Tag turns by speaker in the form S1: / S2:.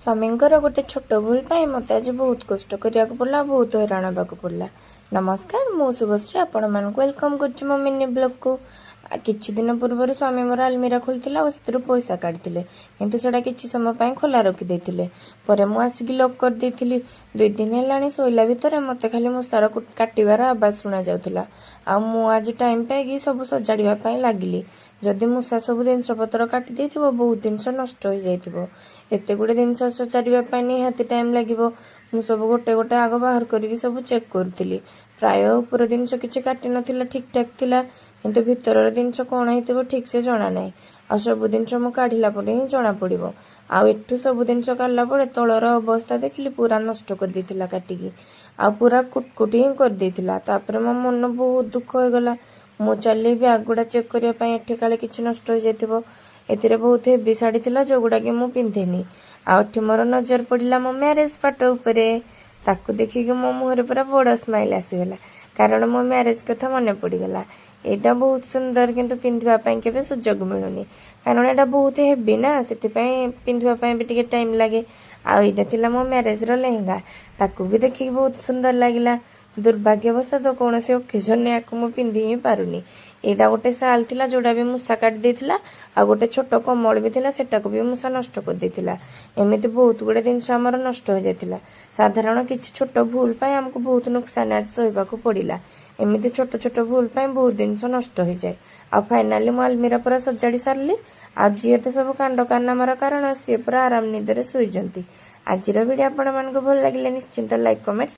S1: स्वामींकर गोटे छोट भूल पाई मत आज बहुत कष्ट करिया पड़ा, बहुत हैरान होगा पड़ा। नमस्कार, मु शुभश्री आपण मानक वेलकम कर मो मिनी ब्लॉग को। किछि दिन पूर्व स्वामी मोर आलमीरा खोलथिला और पैसा काढ़िथिले, किंतु सेटा किछि समय पई खोला रखि दैथिले। परे मु आसिक लॉक कर दैथिली। 2 दिन हेलाणी सोइला भितर मते खाली मुसार काटिबार आवाज सुना जाउथिला। आ मु आज टाइम पाइकी सब सजाड़िबा पई लागिली। जदि मूषा सब जिनस पतर काटी देथिबो बहुत जिनस नष्ट हो जाइथिबो। एते गुडे जिनस सजाड़िबा पई निहाती टाइम लागिबो। मु सब गोटे गोटे आग बाहर करिकी सब चेक करुथिली। प्राय ऊपर जिनस किछि काटी नथिला, ठीक ठाक थिला, किंतु भितरर जिनस कोन हेतिबो ठीक से जणा नाही। आ सब जिनस मु काढिला परे ही जणा पड़िबो। आ एठु सब जिनस काढला परे तळर अवस्था देखिली पूरा नष्ट कर देथिला काटिकी। आ पूरा कुटकुटी ही कर देथिला। तापरे मो मन बहुत दुख हो गला। मु चली बैग गुड़ा चेक करिया पई एठी काले किछि नष्ट हो जाइथिबो। एथिरे बहुत हेवी साड़ी थिला जो गुड़ा के मु पिंधेनी। आ एठी मोर नजर पड़िला मो मैरेज फोटो उपरे। ताकू देखिकी मो मुहरे पूरा बड़ स्माइल आसीगला, कारण मो मैरेज कथा मने पड़ीगला। एटा बहुत सुंदर, किंतु पिंधिबा पई केबे सुजोग मिलुनी, कारण एटा बहुत हेवी ना, सेति पई पिंधिबा पई भी टिके टाइम लागे। आ एटा थिला मो मैरेज रो लेहेंगा, ताकू भी देखिकी बहुत सुंदर लागिला। दुर्भाग्यवशत कौनसी ओकेजन याकू मु पिंधि ही पारुनी। एटा गोटे साल थिला जोड़ा भी मूषा काट देथिला। आ गोटे छोट कमल भी थिला, सेटाको भी मूषा नष्ट कर देथिला। एमिति बहुत गुडे जिनस हमर नष्ट हो जाइथिला। साधारण किछि छोट भूल पाई हमको बहुत नुकसान आज सहिबाकू पड़िला। एमिति छोट छोट भूल पाई बहुत जिनस नष्ट हो जाए। आ फाइनाली मु आलमीरा पूरा सजाड़ी सारली। आज जी एते सब कांड कारनामार कारण सी पूरा आराम निदरे सोइजंती। आजिर वीडियो आपण मानक भल लागिले निश्चिंत लाइक कमेंट